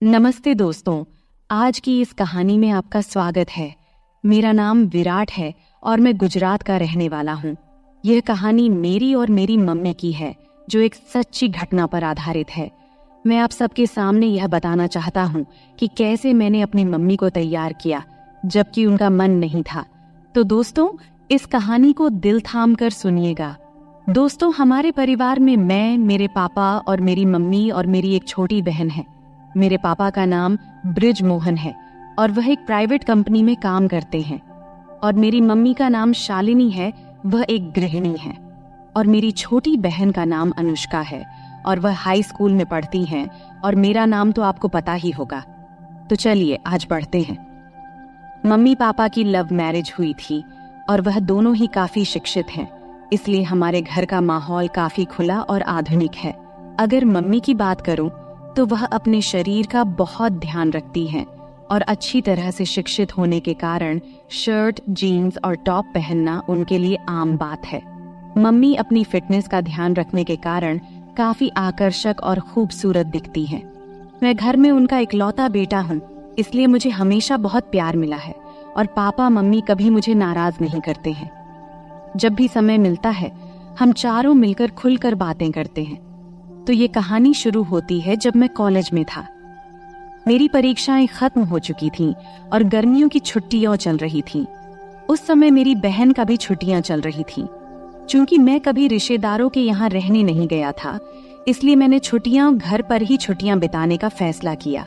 नमस्ते दोस्तों, आज की इस कहानी में आपका स्वागत है। मेरा नाम विराट है और मैं गुजरात का रहने वाला हूँ। यह कहानी मेरी और मेरी मम्मी की है, जो एक सच्ची घटना पर आधारित है। मैं आप सबके सामने यह बताना चाहता हूँ कि कैसे मैंने अपनी मम्मी को तैयार किया, जबकि उनका मन नहीं था। तो दोस्तों, इस कहानी को दिल थाम कर सुनिएगा। दोस्तों, हमारे परिवार में मैं, मेरे पापा और मेरी मम्मी और मेरी एक छोटी बहन है। मेरे पापा का नाम ब्रिज मोहन है और वह एक प्राइवेट कंपनी में काम करते हैं। और मेरी मम्मी का नाम शालिनी है, वह एक गृहिणी है। और मेरी छोटी बहन का नाम अनुष्का है और वह हाई स्कूल में पढ़ती हैं। और मेरा नाम तो आपको पता ही होगा। तो चलिए आज बढ़ते हैं। मम्मी पापा की लव मैरिज हुई थी और वह दोनों ही काफी शिक्षित हैं, इसलिए हमारे घर का माहौल काफी खुला और आधुनिक है। अगर मम्मी की बात करूं तो वह अपने शरीर का बहुत ध्यान रखती हैं और अच्छी तरह से शिक्षित होने के कारण शर्ट, जीन्स और टॉप पहनना उनके लिए आम बात है। मम्मी अपनी फिटनेस का ध्यान रखने के कारण काफी आकर्षक और खूबसूरत दिखती हैं। मैं घर में उनका इकलौता बेटा हूँ, इसलिए मुझे हमेशा बहुत प्यार मिला है और पापा मम्मी कभी मुझे नाराज नहीं करते हैं। जब भी समय मिलता है हम चारों मिलकर खुलकर बातें करते हैं। तो ये कहानी शुरू होती है जब मैं कॉलेज में था। मेरी परीक्षाएं खत्म हो चुकी थीं और गर्मियों की छुट्टियां चल रही थीं। उस समय मेरी बहन का भी छुट्टियां चल रही थीं। चूंकि मैं कभी रिश्तेदारों के यहाँ रहने नहीं गया था, इसलिए मैंने छुट्टियां घर पर ही छुट्टियां बिताने का फैसला किया।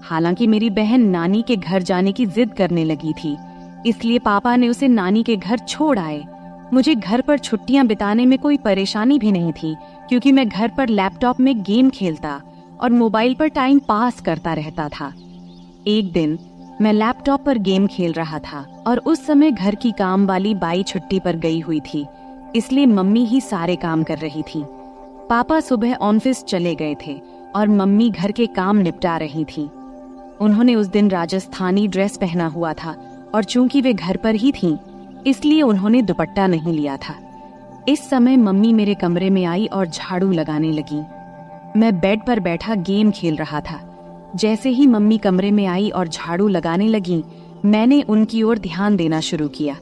हालांकि मेरी बहन नानी के घर जाने की जिद करने लगी थी, इसलिए पापा ने उसे नानी के घर छोड़ आए। मुझे घर पर छुट्टियां बिताने में कोई परेशानी भी नहीं थी, क्योंकि मैं घर पर लैपटॉप में गेम खेलता और मोबाइल पर टाइम पास करता रहता था। एक दिन मैं लैपटॉप पर गेम खेल रहा था और उस समय घर की काम वाली बाई छुट्टी पर गई हुई थी, इसलिए मम्मी ही सारे काम कर रही थी। पापा सुबह ऑफिस चले गए थे और मम्मी घर के काम निपटा रही थी। उन्होंने उस दिन राजस्थानी ड्रेस पहना हुआ था और चूंकि वे घर पर ही थीं, इसलिए उन्होंने दुपट्टा नहीं लिया था। इस समय मम्मी मेरे कमरे में आई और झाड़ू लगाने लगी। मैं बेड पर बैठा गेम खेल रहा था। जैसे ही मम्मी कमरे में आई और झाड़ू लगाने लगी, मैंने उनकी ओर ध्यान देना शुरू किया।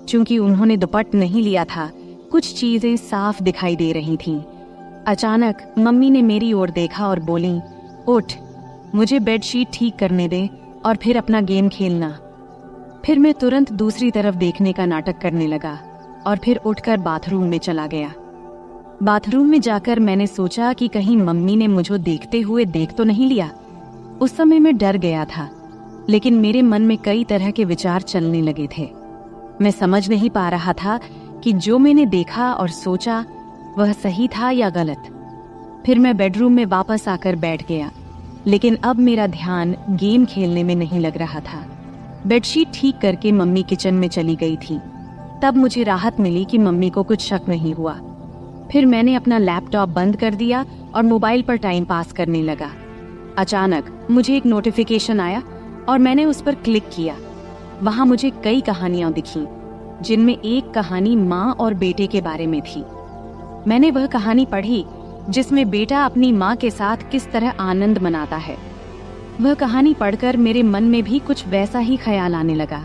चूंकि उन्होंने दुपट्टा नहीं लिया था, कुछ चीजें साफ दिखाई दे रही थीं। अचानक मम्मी ने मेरी ओर देखा और बोली, उठ, मुझे बेडशीट ठीक करने दे और फिर अपना गेम खेलना। फिर मैं तुरंत दूसरी तरफ देखने का नाटक करने लगा और फिर उठकर बाथरूम में चला गया। बाथरूम में जाकर मैंने सोचा कि कहीं मम्मी ने मुझे देखते हुए देख तो नहीं लिया। उस समय मैं डर गया था, लेकिन मेरे मन में कई तरह के विचार चलने लगे थे। मैं समझ नहीं पा रहा था कि जो मैंने देखा और सोचा वह सही था या गलत। फिर मैं बेडरूम में वापस आकर बैठ गया, लेकिन अब मेरा ध्यान गेम खेलने में नहीं लग रहा था। बेडशीट ठीक करके मम्मी किचन में चली गई थी। तब मुझे राहत मिली कि मम्मी को कुछ शक नहीं हुआ। फिर मैंने अपना लैपटॉप बंद कर दिया और मोबाइल पर टाइम पास करने लगा। अचानक मुझे एक नोटिफिकेशन आया और मैंने उस पर क्लिक किया। वहां मुझे कई कहानियां दिखीं, जिनमें एक कहानी माँ और बेटे के बारे में थी। मैंने वह कहानी पढ़ी जिसमें बेटा अपनी माँ के साथ किस तरह आनंद मनाता है। वह कहानी पढ़कर मेरे मन में भी कुछ वैसा ही ख्याल आने लगा।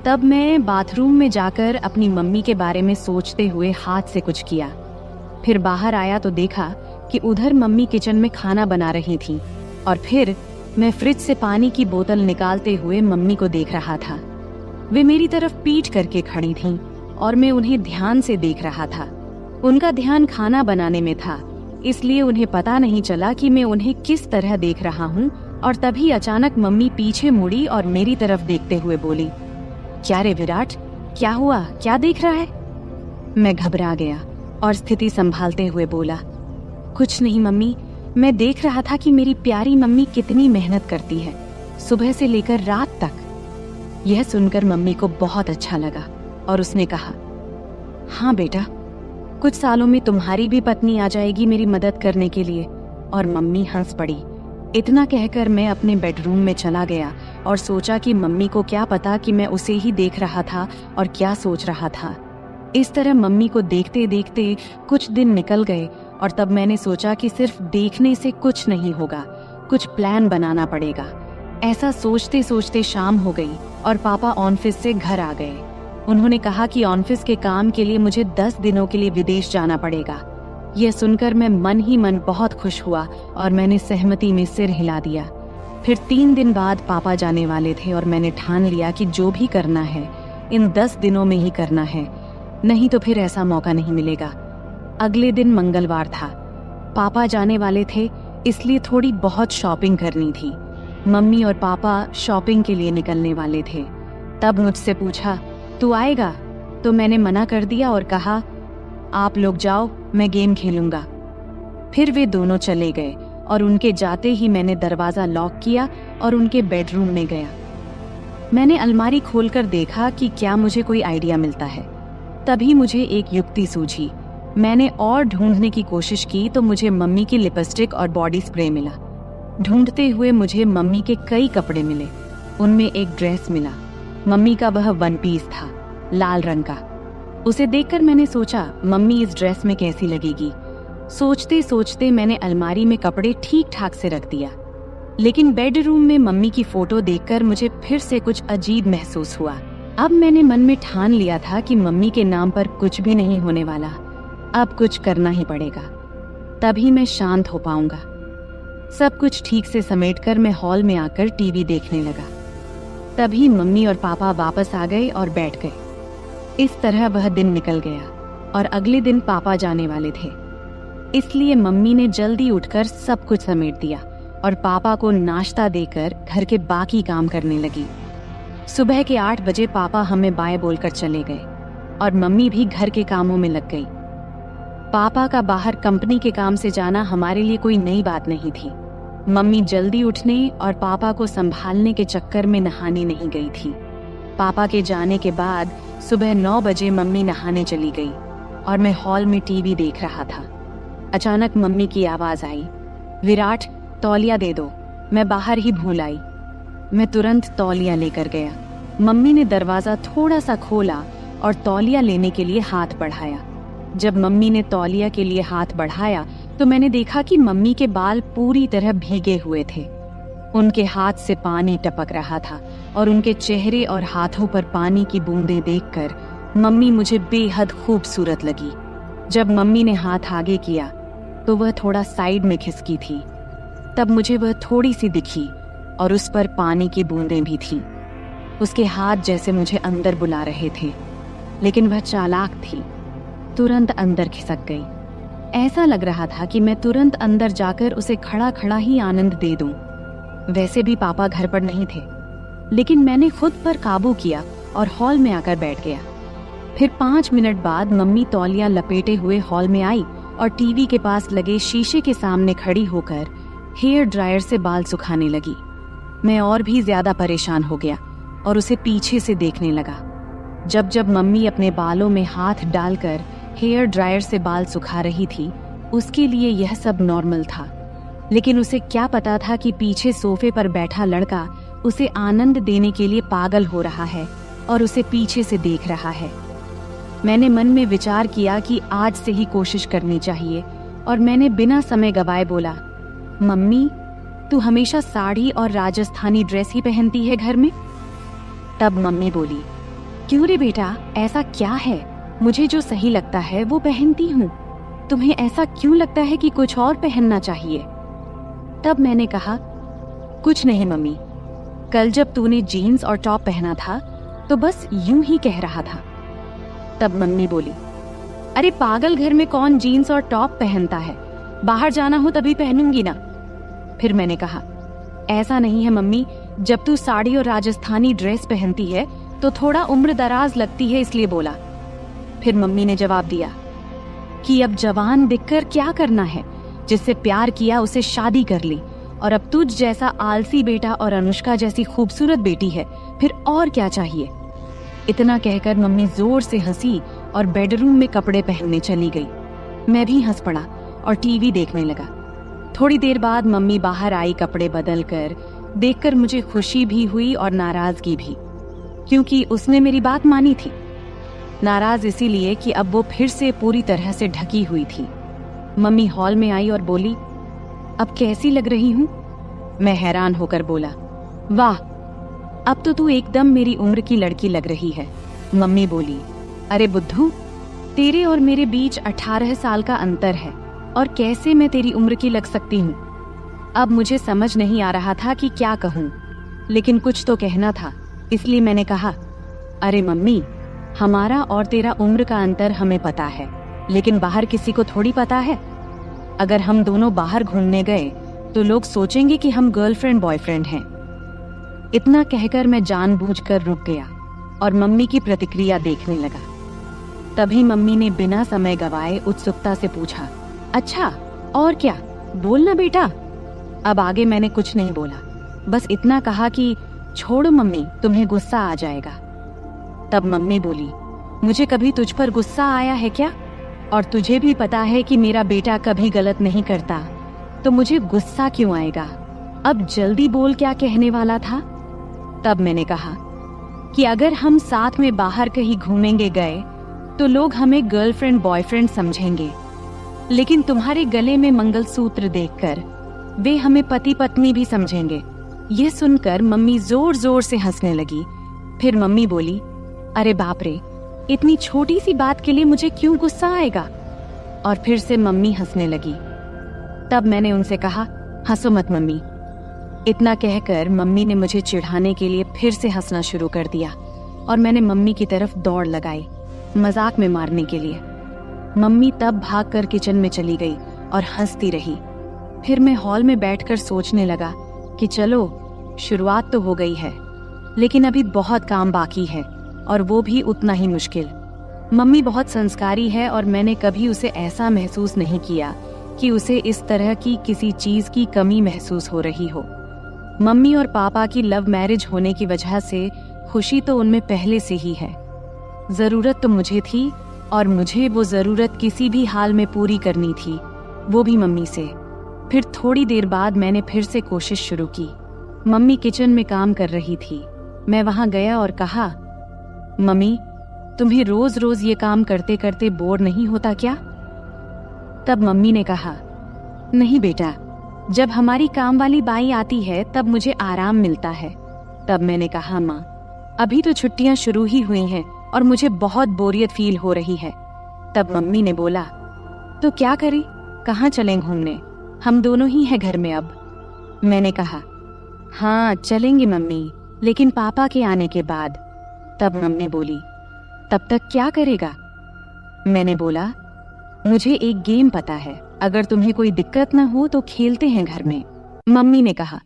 तब मैं बाथरूम में जाकर अपनी मम्मी के बारे में सोचते हुए हाथ से कुछ किया। फिर बाहर आया तो देखा कि उधर मम्मी किचन में खाना बना रही थी और फिर मैं फ्रिज से पानी की बोतल निकालते हुए मम्मी को देख रहा था। वे मेरी तरफ पीठ करके खड़ी थीं और मैं उन्हें ध्यान से देख रहा था। उनका ध्यान खाना बनाने में था, इसलिए उन्हें पता नहीं चला कि मैं उन्हें किस तरह देख रहा हूँ। और तभी अचानक मम्मी पीछे मुड़ी और मेरी तरफ देखते हुए बोली, क्या रे विराट, क्या हुआ, क्या देख रहा है? मैं घबरा गया और स्थिति संभालते हुए बोला, कुछ नहीं मम्मी, मैं देख रहा था कि मेरी प्यारी मम्मी कितनी मेहनत करती है, सुबह से लेकर रात तक। यह सुनकर मम्मी को बहुत अच्छा लगा और उसने कहा, हाँ बेटा, कुछ सालों में तुम्हारी भी पत्नी आ जाएगी मेरी मदद करने के लिए। और मम्मी हंस पड़ी। इतना कहकर मैं अपने बेडरूम में चला गया और सोचा कि मम्मी को क्या पता कि मैं उसे ही देख रहा था और क्या सोच रहा था। इस तरह मम्मी को देखते देखते कुछ दिन निकल गए और तब मैंने सोचा कि सिर्फ देखने से कुछ नहीं होगा, कुछ प्लान बनाना पड़ेगा। ऐसा सोचते सोचते शाम हो गई और पापा ऑफिस से घर आ गए। उन्होंने कहा कि ऑफिस के काम के लिए मुझे 10 दिनों के लिए विदेश जाना पड़ेगा। यह सुनकर मैं मन ही मन बहुत खुश हुआ और मैंने सहमति में सिर हिला दिया। फिर 3 दिन बाद पापा जाने वाले थे और मैंने ठान लिया कि जो भी करना है इन 10 दिनों में ही करना है, नहीं तो फिर ऐसा मौका नहीं मिलेगा। अगले दिन मंगलवार था। पापा जाने वाले थे, इसलिए थोड़ी बहुत शॉपिंग करनी थी। मम्मी और पापा शॉपिंग के लिए निकलने वाले थे। तब मुझसे पूछा, तू आएगा? तो मैंने मना कर दिया और कहा, आप लोग जाओ, मैं गेम खेलूंगा। फिर वे दोनों चले गए और उनके जाते ही मैंने दरवाजा लॉक किया और उनके बेडरूम में गया। मैंने अलमारी खोलकर देखा कि क्या मुझे कोई आइडिया मिलता है। तभी मुझे एक युक्ति सूझी। मैंने और ढूंढने की कोशिश की तो मुझे मम्मी की लिपस्टिक और बॉडी स्प्रे मिला। ढूंढते हुए मुझे मम्मी के कई कपड़े मिले। उनमें एक ड्रेस मिला। मम्मी का वह 1 पीस था, लाल रंग का। उसे देखकर मैंने सोचा, मम्मी इस ड्रेस में कैसी लगेगी। सोचते सोचते मैंने अलमारी में कपड़े ठीक ठाक से रख दिया। लेकिन बेडरूम में मम्मी की फोटो देखकर मुझे फिर से कुछ अजीब महसूस हुआ। अब मैंने मन में ठान लिया था कि मम्मी के नाम पर कुछ भी नहीं होने वाला। अब कुछ करना ही पड़ेगा, तभी मैं शांत हो पाऊंगा। सब कुछ ठीक से समेटकर मैं हॉल में आकर टीवी देखने लगा। तभी मम्मी और पापा वापस आ गए और बैठ गए। इस तरह वह दिन निकल गया और अगले दिन पापा जाने वाले थे। इसलिए मम्मी ने जल्दी उठकर सब कुछ समेट दिया और पापा को नाश्ता देकर घर के बाकी काम करने लगी। सुबह के 8 बजे पापा हमें बाय बोलकर चले गए और मम्मी भी घर के कामों में लग गई। पापा का बाहर कंपनी के काम से जाना हमारे लिए कोई नई बात नहीं थी। मम्मी जल्दी उठने और पापा को संभालने के चक्कर में नहाने नहीं गई थी। पापा के जाने के बाद सुबह 9 बजे मम्मी नहाने चली गई और मैं हॉल में टीवी देख रहा था। अचानक मम्मी की आवाज आई, विराट, तौलिया दे दो। मैं बाहर ही भूल आई। मैं तुरंत तौलिया लेकर गया। मम्मी ने दरवाजा थोड़ा सा खोला और तौलिया लेने के लिए हाथ बढ़ाया। जब मम्मी ने तौलिया के लिए हाथ बढ़ाया तो मैंने देखा कि मम्मी के बाल पूरी तरह भीगे हुए थे। उनके हाथ से पानी टपक रहा था और उनके चेहरे और हाथों पर पानी की बूंदें देखकर मम्मी मुझे बेहद खूबसूरत लगी। जब मम्मी ने हाथ आगे किया तो वह थोड़ा साइड में खिसकी थी। तब मुझे वह थोड़ी सी दिखी और उस पर पानी की बूंदें भी थीं। उसके हाथ जैसे मुझे अंदर बुला रहे थे, लेकिन वह चालाक थी, तुरंत अंदर खिसक गई। ऐसा लग रहा था कि मैं तुरंत अंदर जाकर उसे खड़ा खड़ा ही आनंद दे दूं। वैसे भी पापा घर पर नहीं थे, लेकिन मैंने खुद पर काबू किया और हॉल में आकर बैठ गया। फिर 5 मिनट बाद मम्मी तौलिया लपेटे हुए हॉल में आई और टीवी के पास लगे शीशे के सामने खड़ी होकर हेयर ड्रायर से बाल सुखाने लगी। मैं और भी ज्यादा परेशान हो गया और उसे पीछे से देखने लगा। जब जब मम्मी अपने बालों में हाथ डालकर हेयर ड्रायर से बाल सुखा रही थी, उसके लिए यह सब नॉर्मल था। लेकिन उसे क्या पता था कि पीछे सोफे पर बैठा लड़का उसे आनंद देने के लिए पागल हो रहा है और उसे पीछे से देख रहा है। मैंने मन में विचार किया कि आज से ही कोशिश करनी चाहिए और मैंने बिना समय गवाए बोला, मम्मी, तू हमेशा साड़ी और राजस्थानी ड्रेस ही पहनती है घर में? तब मम्मी बोली, क्यों रे बेटा, ऐसा क्या है? मुझे जो सही लगता है वो पहनती हूँ। तुम्हें ऐसा क्यों लगता है कि कुछ और पहनना चाहिए? तब मैंने कहा, कुछ नहीं मम्मी, कल जब तूने जीन्स और टॉप पहना था तो बस यूं ही कह रहा था। तब मम्मी बोली, अरे पागल, घर में कौन जीन्स और टॉप पहनता है? बाहर जाना हो तभी पहनूंगी ना। फिर मैंने कहा, ऐसा नहीं है मम्मी, जब तू साड़ी और राजस्थानी ड्रेस पहनती है तो थोड़ा उम्र दराज लगती है, इसलिए बोला। फिर मम्मी ने जवाब दिया कि अब जवान दिखकर क्या करना है, जिससे प्यार किया उसे शादी कर ली, और अब तुझ जैसा आलसी बेटा और अनुष्का जैसी खूबसूरत बेटी है, फिर और क्या चाहिए। इतना कहकर मम्मी जोर से हंसी और बेडरूम में कपड़े पहनने चली गई। मैं भी हंस पड़ा और टीवी देखने लगा। थोड़ी देर बाद मम्मी बाहर आई कपड़े बदल कर। देखकर मुझे खुशी भी हुई और नाराजगी भी, क्योंकि उसने मेरी बात मानी थी। नाराज इसीलिए कि अब वो फिर से पूरी तरह से ढकी हुई थी। मम्मी हॉल में आई और बोली, अब कैसी लग रही हूँ? मैं हैरान होकर बोला, वाह, अब तो तू एकदम मेरी उम्र की लड़की लग रही है। मम्मी बोली, अरे बुद्धू, तेरे और मेरे बीच 18 साल का अंतर है और कैसे मैं तेरी उम्र की लग सकती हूँ। अब मुझे समझ नहीं आ रहा था कि क्या कहूँ, लेकिन कुछ तो कहना था, इसलिए मैंने कहा, अरे मम्मी, हमारा और तेरा उम्र का अंतर हमें पता है, लेकिन बाहर किसी को थोड़ी पता है। अगर हम दोनों बाहर घूमने गए तो लोग सोचेंगे कि हम गर्लफ्रेंड बॉयफ्रेंड हैं। इतना कहकर मैं जानबूझकर रुक गया और मम्मी की प्रतिक्रिया देखने लगा। तभी मम्मी ने बिना समय गवाए उत्सुकता से पूछा, अच्छा और क्या, बोलना बेटा। अब आगे मैंने कुछ नहीं बोला, बस इतना कहा कि छोड़ो मम्मी, तुम्हें गुस्सा आ जाएगा। तब मम्मी बोली, मुझे कभी तुझ पर गुस्सा आया है क्या? और तुझे भी पता है कि मेरा बेटा कभी गलत नहीं करता, तो मुझे गुस्सा क्यों आएगा? अब जल्दी बोल, क्या कहने वाला था? तब मैंने कहा कि अगर हम साथ में बाहर कहीं घूमेंगे गए तो लोग हमें गर्लफ्रेंड बॉयफ्रेंड समझेंगे, लेकिन तुम्हारे गले में मंगलसूत्र देखकर वे हमें पति पत्नी भी समझेंगे। ये सुनकर मम्मी जोर जोर से हंसने लगी। फिर मम्मी बोली, अरे बाप रे, इतनी छोटी सी बात के लिए मुझे क्यों गुस्सा आएगा? और फिर से मम्मी हंसने लगी। तब मैंने उनसे कहा, हंसो मत मम्मी। इतना कहकर मम्मी ने मुझे चिढ़ाने के लिए फिर से हंसना शुरू कर दिया और मैंने मम्मी की तरफ दौड़ लगाई, मजाक में मारने के लिए। मम्मी तब भागकर किचन में चली गई और हंसती रही। फिर मैं हॉल में बैठकर सोचने लगा कि चलो, शुरुआत तो हो गई है, लेकिन अभी बहुत काम बाकी है और वो भी उतना ही मुश्किल। मम्मी बहुत संस्कारी है और मैंने कभी उसे ऐसा महसूस नहीं किया कि उसे इस तरह की किसी चीज की कमी महसूस हो रही हो। मम्मी और पापा की लव मैरिज होने की वजह से खुशी तो उनमें पहले से ही है। जरूरत तो मुझे थी और मुझे वो जरूरत किसी भी हाल में पूरी करनी थी, वो भी मम्मी से। फिर थोड़ी देर बाद मैंने फिर से कोशिश शुरू की। मम्मी किचन में काम कर रही थी। मैं वहां गया और कहा, मम्मी, तुम्हें रोज रोज ये काम करते करते बोर नहीं होता क्या? तब मम्मी ने कहा, नहीं बेटा, जब हमारी काम वाली बाई आती है तब मुझे आराम मिलता है। तब मैंने कहा, माँ, अभी तो छुट्टियां शुरू ही हुई हैं और मुझे बहुत बोरियत फील हो रही है। तब मम्मी ने बोला, तो क्या करें, कहाँ चलें घूमने? हम दोनों ही हैं घर में अब। मैंने कहा, हाँ चलेंगे मम्मी, लेकिन पापा के आने के बाद। तब मम्मी बोली, तब तक क्या करेगा? मैंने बोला, मुझे एक गेम पता है, अगर तुम्हें कोई दिक्कत न हो तो खेलते हैं घर में। मम्मी ने कहा,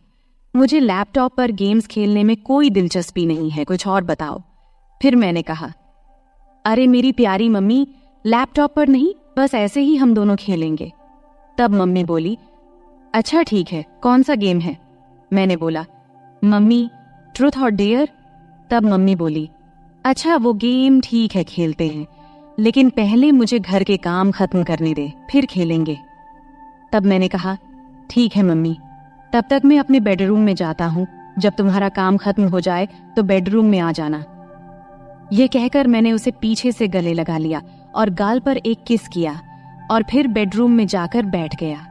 मुझे लैपटॉप पर गेम्स खेलने में कोई दिलचस्पी नहीं है, कुछ और बताओ। फिर मैंने कहा, अरे मेरी प्यारी मम्मी, लैपटॉप पर नहीं, बस ऐसे ही हम दोनों खेलेंगे। तब मम्मी बोली, अच्छा ठीक है, कौन सा गेम है? मैंने बोला, मम्मी, ट्रूथ और डेयर। तब मम्मी बोली, अच्छा वो गेम ठीक है, खेलते हैं, लेकिन पहले मुझे घर के काम खत्म करने दे, फिर खेलेंगे। तब मैंने कहा, ठीक है मम्मी, तब तक मैं अपने बेडरूम में जाता हूँ, जब तुम्हारा काम खत्म हो जाए तो बेडरूम में आ जाना। ये कहकर मैंने उसे पीछे से गले लगा लिया और गाल पर एक किस किया और फिर बेडरूम में जाकर बैठ गया।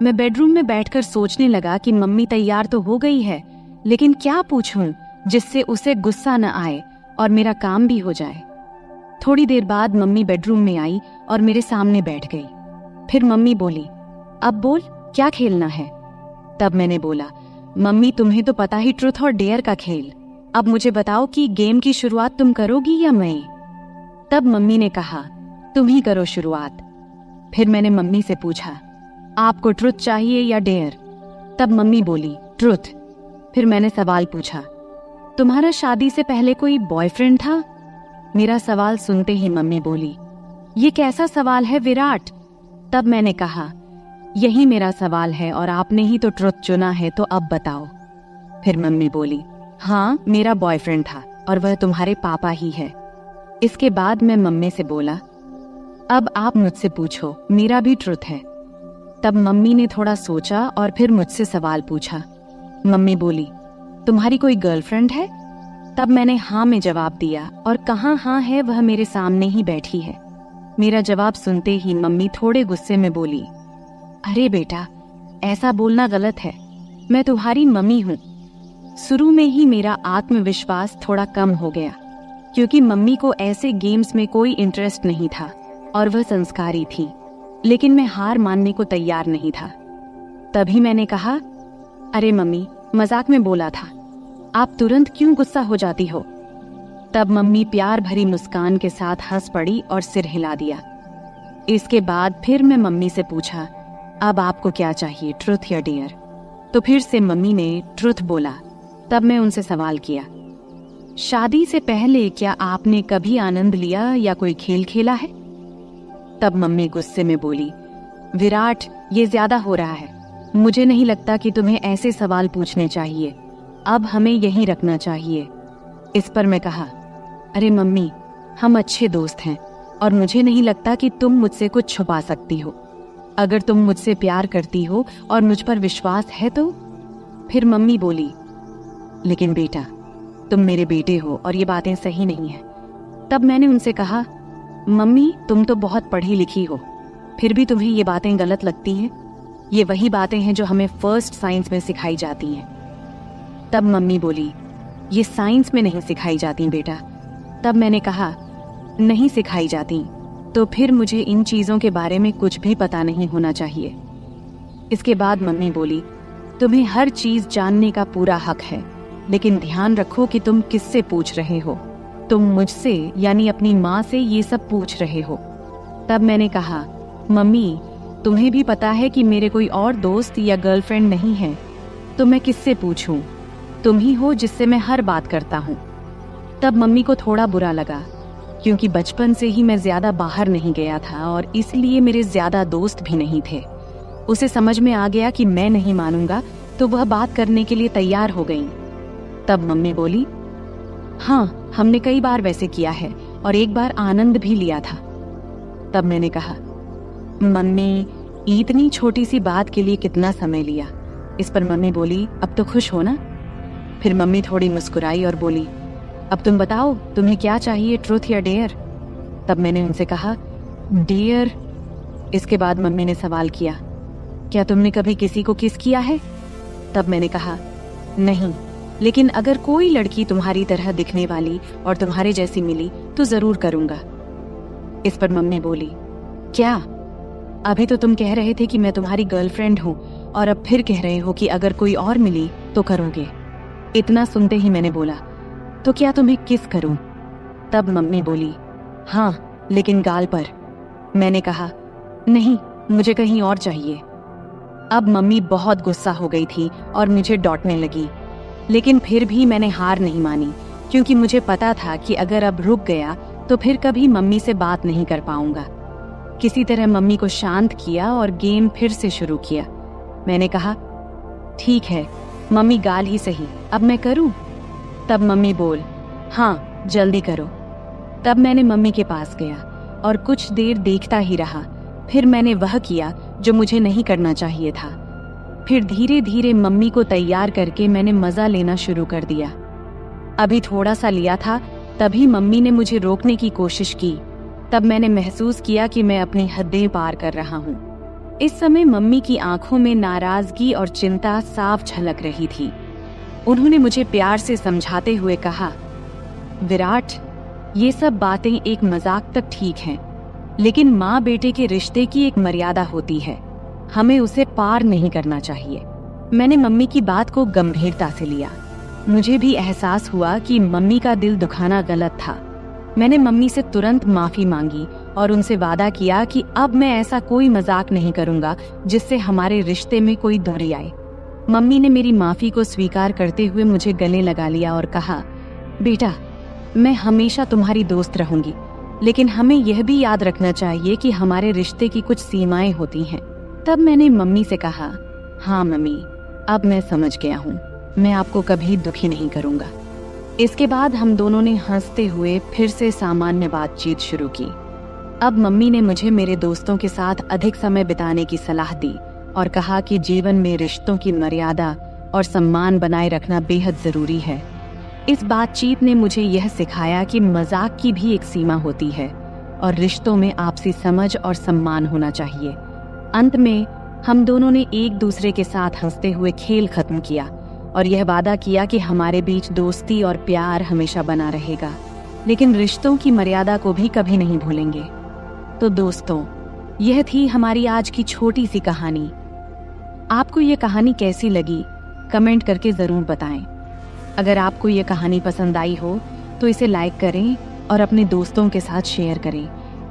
मैं बेडरूम में बैठकर सोचने लगा कि मम्मी तैयार तो हो गई है, लेकिन क्या पूछूं जिससे उसे गुस्सा न आए और मेरा काम भी हो जाए। थोड़ी देर बाद मम्मी बेडरूम में आई और मेरे सामने बैठ गई। फिर मम्मी बोली, अब बोल, क्या खेलना है? तब मैंने बोला, मम्मी तुम्हें तो पता ही ट्रूथ और डेयर का खेल, अब मुझे बताओ कि गेम की शुरुआत तुम करोगी या मैं? तब मम्मी ने कहा, तुम ही करो शुरुआत। फिर मैंने मम्मी से पूछा, आपको ट्रुथ चाहिए या डेयर? तब मम्मी बोली, ट्रुथ। फिर मैंने सवाल पूछा, तुम्हारा शादी से पहले कोई बॉयफ्रेंड था? मेरा सवाल सुनते ही मम्मी बोली, ये कैसा सवाल है विराट? तब मैंने कहा, यही मेरा सवाल है और आपने ही तो ट्रुथ चुना है, तो अब बताओ। फिर मम्मी बोली, हाँ मेरा बॉयफ्रेंड था और वह तुम्हारे पापा ही है। इसके बाद मैं मम्मी से बोला, अब आप मुझसे पूछो, मेरा भी ट्रुथ है। तब मम्मी ने थोड़ा सोचा और फिर मुझसे सवाल पूछा। मम्मी बोली, तुम्हारी कोई गर्लफ्रेंड है? तब मैंने हाँ में जवाब दिया और कहाँ हाँ है, वह मेरे सामने ही बैठी है। मेरा जवाब सुनते ही मम्मी थोड़े गुस्से में बोली, अरे बेटा, ऐसा बोलना गलत है। मैं तुम्हारी मम्मी हूँ। शुरू में ही मेरा आत्मविश्वास थोड़ा कम हो गया, क्योंकि मम्मी को ऐसे गेम्स में कोई इंटरेस्ट नहीं था और वह संस्कारी थी। लेकिन मैं हार मानने को तैयार नहीं था। तभी मैंने कहा, अरे मम्मी, मजाक में बोला था, आप तुरंत क्यों गुस्सा हो जाती हो? तब मम्मी प्यार भरी मुस्कान के साथ हंस पड़ी और सिर हिला दिया। इसके बाद फिर मैं मम्मी से पूछा, अब आपको क्या चाहिए, ट्रुथ या डेयर? तो फिर से मम्मी ने ट्रुथ बोला। तब मैं उनसे सवाल किया, शादी से पहले क्या आपने कभी आनंद लिया या कोई खेल खेला है? तब मम्मी गुस्से में बोली, विराट, ये ज्यादा हो रहा है। मुझे नहीं लगता कि तुम्हें ऐसे सवाल पूछने चाहिए। अब हमें यहीं रखना चाहिए। इस पर मैं कहा, अरे मम्मी, हम अच्छे दोस्त हैं और मुझे नहीं लगता कि तुम मुझसे कुछ छुपा सकती हो। अगर तुम मुझसे प्यार करती हो और मुझ पर विश्वास है तो। फिर मम्मी बोली, लेकिन बेटा, तुम मेरे बेटे हो और ये बातें सही नहीं है। तब मैंने उनसे कहा, मम्मी, तुम तो बहुत पढ़ी लिखी हो, फिर भी तुम्हें ये बातें गलत लगती हैं। ये वही बातें हैं जो हमें फर्स्ट साइंस में सिखाई जाती हैं। तब मम्मी बोली, ये साइंस में नहीं सिखाई जाती बेटा। तब मैंने कहा, नहीं सिखाई जाती तो फिर मुझे इन चीजों के बारे में कुछ भी पता नहीं होना चाहिए। इसके बाद मम्मी बोली, तुम्हें हर चीज जानने का पूरा हक है, लेकिन ध्यान रखो कि तुम किससे पूछ रहे हो। तुम मुझसे यानी अपनी माँ से ये सब पूछ रहे हो। तब मैंने कहा, मम्मी, तुम्हें भी पता है कि मेरे कोई और दोस्त या गर्लफ्रेंड नहीं है, तो मैं किससे पूछूं? तुम ही हो जिससे मैं हर बात करता हूँ। तब मम्मी को थोड़ा बुरा लगा, क्योंकि बचपन से ही मैं ज्यादा बाहर नहीं गया था और इसलिए मेरे ज्यादा दोस्त भी नहीं थे। उसे समझ में आ गया कि मैं नहीं मानूंगा, तो वह बात करने के लिए तैयार हो गई। तब मम्मी बोली, हाँ, हमने कई बार वैसे किया है और एक बार आनंद भी लिया था। तब मैंने कहा, मम्मी, इतनी छोटी सी बात के लिए कितना समय लिया? इस पर मम्मी बोली, अब तो खुश हो ना? फिर मम्मी थोड़ी मुस्कुराई और बोली, अब तुम बताओ, तुम्हें क्या चाहिए, ट्रुथ या डेयर? तब मैंने उनसे कहा, डेयर। इसके बाद मम्मी ने सवाल किया, क्या तुमने कभी किसी को किस किया है? तब मैंने कहा, नहीं, लेकिन अगर कोई लड़की तुम्हारी तरह दिखने वाली और तुम्हारे जैसी मिली तो जरूर करूंगा। इस पर मम्मी बोली, क्या? अभी तो तुम कह रहे थे कि मैं तुम्हारी गर्लफ्रेंड हूँ और अब फिर कह रहे हो कि अगर कोई और मिली तो करोगे। इतना सुनते ही मैंने बोला, तो क्या तुम्हें किस करूं? तब मम्मी बोली, हाँ, लेकिन गाल पर। मैंने कहा, नहीं, मुझे कहीं और चाहिए। अब मम्मी बहुत गुस्सा हो गई थी और मुझे डांटने लगी, लेकिन फिर भी मैंने हार नहीं मानी, क्योंकि मुझे पता था कि अगर अब रुक गया तो फिर कभी मम्मी से बात नहीं कर पाऊंगा। किसी तरह मम्मी को शांत किया और गेम फिर से शुरू किया। मैंने कहा, ठीक है मम्मी, गाल ही सही, अब मैं करूं? तब मम्मी बोल, हाँ, जल्दी करो। तब मैंने मम्मी के पास गया और कुछ देर देखता ही रहा। फिर मैंने वह किया जो मुझे नहीं करना चाहिए था। फिर धीरे धीरे मम्मी को तैयार करके मैंने मजा लेना शुरू कर दिया। अभी थोड़ा सा लिया था, तभी मम्मी ने मुझे रोकने की कोशिश की। तब मैंने महसूस किया कि मैं अपनी हदें पार कर रहा हूँ। इस समय मम्मी की आंखों में नाराजगी और चिंता साफ झलक रही थी। उन्होंने मुझे प्यार से समझाते हुए कहा, विराट, ये सब बातें एक मजाक तक ठीक हैं, लेकिन माँ बेटे के रिश्ते की एक मर्यादा होती है, हमें उसे पार नहीं करना चाहिए। मैंने मम्मी की बात को गंभीरता से लिया। मुझे भी एहसास हुआ कि मम्मी का दिल दुखाना गलत था। मैंने मम्मी से तुरंत माफी मांगी और उनसे वादा किया कि अब मैं ऐसा कोई मजाक नहीं करूंगा जिससे हमारे रिश्ते में कोई दूरी आए। मम्मी ने मेरी माफी को स्वीकार करते हुए मुझे गले लगा लिया और कहा, बेटा, मैं हमेशा तुम्हारी दोस्त रहूंगी, लेकिन हमें यह भी याद रखना चाहिए कि हमारे रिश्ते की कुछ सीमाएं होती हैं। तब मैंने मम्मी से कहा, हाँ मम्मी, अब मैं समझ गया हूँ, मैं आपको कभी दुखी नहीं करूंगा। इसके बाद हम दोनों ने हंसते हुए फिर से सामान्य बातचीत शुरू की। अब मम्मी ने मुझे मेरे दोस्तों के साथ अधिक समय बिताने की सलाह दी और कहा कि जीवन में रिश्तों की मर्यादा और सम्मान बनाए रखना बेहद जरूरी है। इस बातचीत ने मुझे यह सिखाया कि मजाक की भी एक सीमा होती है और रिश्तों में आपसी समझ और सम्मान होना चाहिए। अंत में हम दोनों ने एक दूसरे के साथ हंसते हुए खेल खत्म किया और यह वादा किया कि हमारे बीच दोस्ती और प्यार हमेशा बना रहेगा, लेकिन रिश्तों की मर्यादा को भी कभी नहीं भूलेंगे। तो दोस्तों, यह थी हमारी आज की छोटी सी कहानी। आपको यह कहानी कैसी लगी कमेंट करके जरूर बताएं। अगर आपको यह कहानी पसंद आई हो तो इसे लाइक करें और अपने दोस्तों के साथ शेयर करें।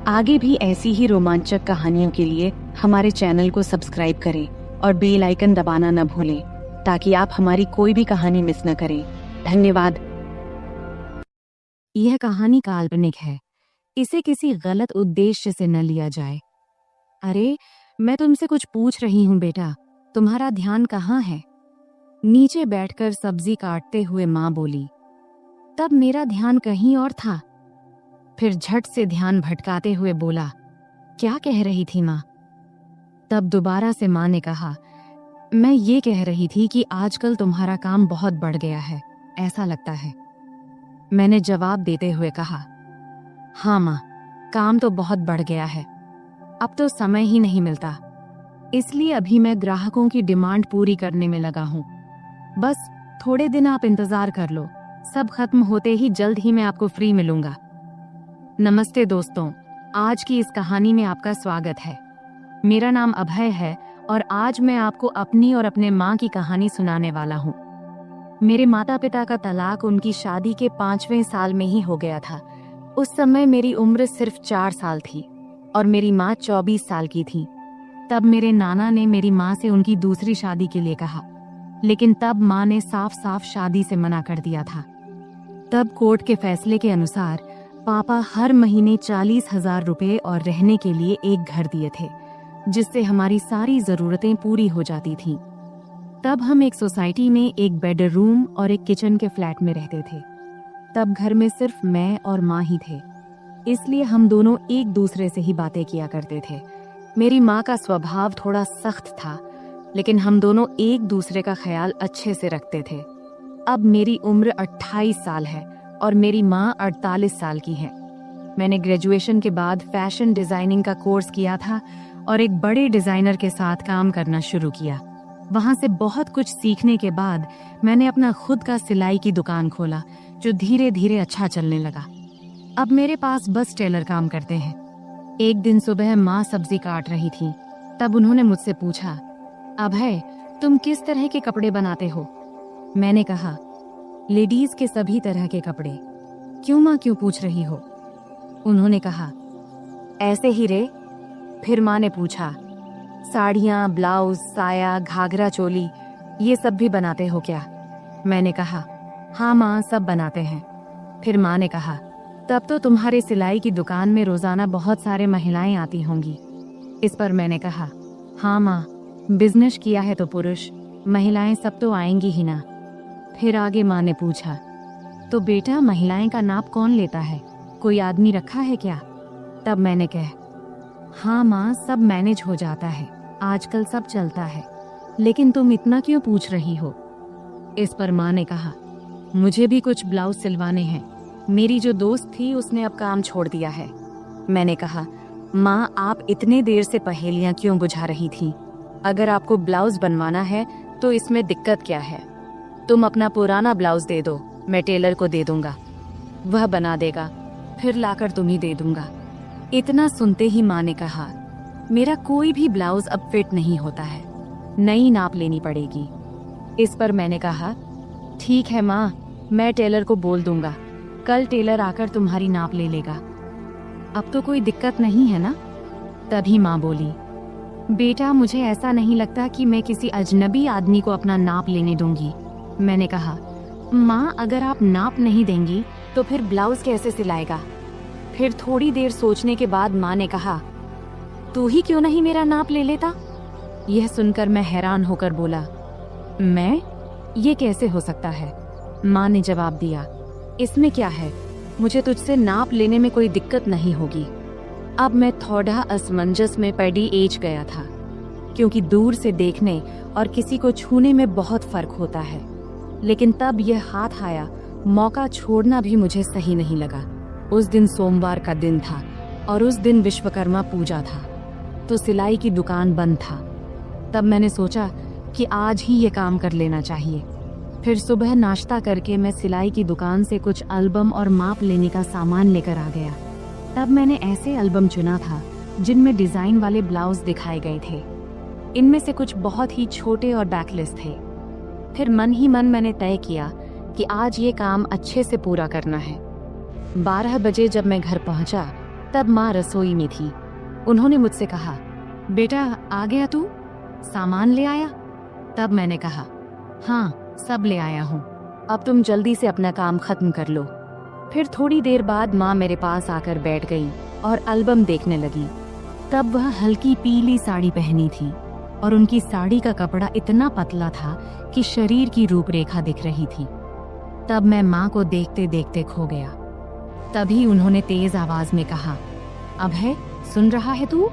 आगे भी ऐसी ही रोमांचक कहानियों के लिए हमारे चैनल को सब्सक्राइब करें और बेल आइकन दबाना न भूलें ताकि आप हमारी कोई भी कहानी मिस न करें। धन्यवाद। यह कहानी काल्पनिक है, इसे किसी गलत उद्देश्य से न लिया जाए। अरे, मैं तुमसे कुछ पूछ रही हूँ बेटा, तुम्हारा ध्यान कहाँ है? नीचे बैठकर सब्जी काटते हुए माँ बोली। तब मेरा ध्यान कहीं और था। फिर झट से ध्यान भटकाते हुए बोला, क्या कह रही थी माँ? तब दोबारा से माँ ने कहा, मैं ये कह रही थी कि आजकल तुम्हारा काम बहुत बढ़ गया है, ऐसा लगता है। मैंने जवाब देते हुए कहा, हाँ माँ, काम तो बहुत बढ़ गया है, अब तो समय ही नहीं मिलता, इसलिए अभी मैं ग्राहकों की डिमांड पूरी करने में लगा हूँ। बस थोड़े दिन आप इंतजार कर लो, सब खत्म होते ही जल्द ही मैं आपको फ्री मिलूंगा। नमस्ते दोस्तों, आज की इस कहानी में आपका स्वागत है। मेरा नाम अभय है और आज मैं आपको अपनी और अपने माँ की कहानी सुनाने वाला हूँ। मेरे माता पिता का तलाक उनकी शादी के 5वें साल में ही हो गया था। उस समय मेरी उम्र सिर्फ 4 साल थी और मेरी माँ 24 साल की थी। तब मेरे नाना ने मेरी माँ से उनकी दूसरी शादी के लिए कहा, लेकिन तब माँ ने साफ साफ शादी से मना कर दिया था। तब कोर्ट के फैसले के अनुसार पापा हर महीने 40,000 रुपए और रहने के लिए एक घर दिए थे, जिससे हमारी सारी जरूरतें पूरी हो जाती थीं। तब हम एक सोसाइटी में एक बेडरूम और एक किचन के फ्लैट में रहते थे। तब घर में सिर्फ मैं और माँ ही थे, इसलिए हम दोनों एक दूसरे से ही बातें किया करते थे। मेरी माँ का स्वभाव थोड़ा सख्त था, लेकिन हम दोनों एक दूसरे का ख्याल अच्छे से रखते थे। अब मेरी उम्र 28 साल है और मेरी माँ 48 साल की है। मैंने ग्रेजुएशन के बाद फैशन डिजाइनिंग का कोर्स किया था और एक बड़े डिजाइनर के साथ काम करना शुरू किया। वहां से बहुत कुछ सीखने के बाद मैंने अपना खुद का सिलाई की दुकान खोला, जो धीरे धीरे अच्छा चलने लगा। अब मेरे पास बस टेलर काम करते हैं। एक दिन सुबह माँ सब्जी काट रही थी, तब उन्होंने मुझसे पूछा, अभय, तुम किस तरह के कपड़े बनाते हो? मैंने कहा, लेडीज के सभी तरह के कपड़े। क्यों माँ, क्यों पूछ रही हो? उन्होंने कहा, ऐसे ही रे। फिर माँ ने पूछा, साड़ियाँ, ब्लाउज, साया, घाघरा चोली, ये सब भी बनाते हो क्या? मैंने कहा, हाँ माँ, सब बनाते हैं। फिर माँ ने कहा, तब तो तुम्हारे सिलाई की दुकान में रोजाना बहुत सारे महिलाएं आती होंगी। इस पर मैंने कहा, हाँ माँ, बिजनेस किया है तो पुरुष, महिलाएं सब तो आएंगी ही ना। फिर आगे माँ ने पूछा, तो बेटा महिलाएं का नाप कौन लेता है? कोई आदमी रखा है क्या? तब मैंने कहा, हाँ माँ, सब मैनेज हो जाता है, आजकल सब चलता है, लेकिन तुम इतना क्यों पूछ रही हो? इस पर माँ ने कहा, मुझे भी कुछ ब्लाउज सिलवाने हैं, मेरी जो दोस्त थी उसने अब काम छोड़ दिया है। मैंने कहा, माँ, आप इतने देर से पहेलियाँ क्यों बुझा रही थी? अगर आपको ब्लाउज बनवाना है तो इसमें दिक्कत क्या है? तुम अपना पुराना ब्लाउज दे दो, मैं टेलर को दे दूंगा, वह बना देगा, फिर लाकर तुम्हें दे दूंगा। इतना सुनते ही माँ ने कहा, मेरा कोई भी ब्लाउज अब फिट नहीं होता है, नई नाप लेनी पड़ेगी। इस पर मैंने कहा, ठीक है माँ, मैं टेलर को बोल दूंगा, कल टेलर आकर तुम्हारी नाप ले लेगा। अब तो कोई दिक्कत नहीं है ना? तभी माँ बोली, बेटा मुझे ऐसा नहीं लगता कि मैं किसी अजनबी आदमी को अपना नाप लेने दूंगी। मैंने कहा, माँ, अगर आप नाप नहीं देंगी तो फिर ब्लाउज कैसे सिलाएगा? फिर थोड़ी देर सोचने के बाद माँ ने कहा, तू ही क्यों नहीं मेरा नाप ले लेता? यह सुनकर मैं हैरान होकर बोला, मैं? ये कैसे हो सकता है? माँ ने जवाब दिया, इसमें क्या है, मुझे तुझसे नाप लेने में कोई दिक्कत नहीं होगी। अब मैं थोड़ा असमंजस में पड़ी एज गया था, क्योंकि दूर से देखने और किसी को छूने में बहुत फर्क होता है। लेकिन तब यह हाथ आया, मौका छोड़ना भी मुझे सही नहीं लगा। उस दिन सोमवार का दिन था और उस दिन विश्वकर्मा पूजा था, तो सिलाई की दुकान बंद था। तब मैंने सोचा कि आज ही ये काम कर लेना चाहिए। फिर सुबह नाश्ता करके मैं सिलाई की दुकान से कुछ एल्बम और माप लेने का सामान लेकर आ गया। तब मैंने ऐसे एल्बम चुना था जिनमें डिजाइन वाले ब्लाउज दिखाए गए थे। इनमें से कुछ बहुत ही छोटे और बैकलेस थे। फिर मन ही मन मैंने तय किया कि आज ये काम अच्छे से पूरा करना है। 12 बजे जब मैं घर पहुंचा तब माँ रसोई में थी। उन्होंने मुझसे कहा, बेटा आ गया तू, सामान ले आया? तब मैंने कहा, हाँ सब ले आया हूँ, अब तुम जल्दी से अपना काम खत्म कर लो। फिर थोड़ी देर बाद माँ मेरे पास आकर बैठ गई और एल्बम देखने लगी। तब वह हल्की पीली साड़ी पहनी थी और उनकी साड़ी का कपड़ा इतना पतला था कि शरीर की रूपरेखा दिख रही थी। तब मैं माँ को देखते देखते खो गया। तभी उन्होंने तेज आवाज में कहा, अभय सुन रहा है तू?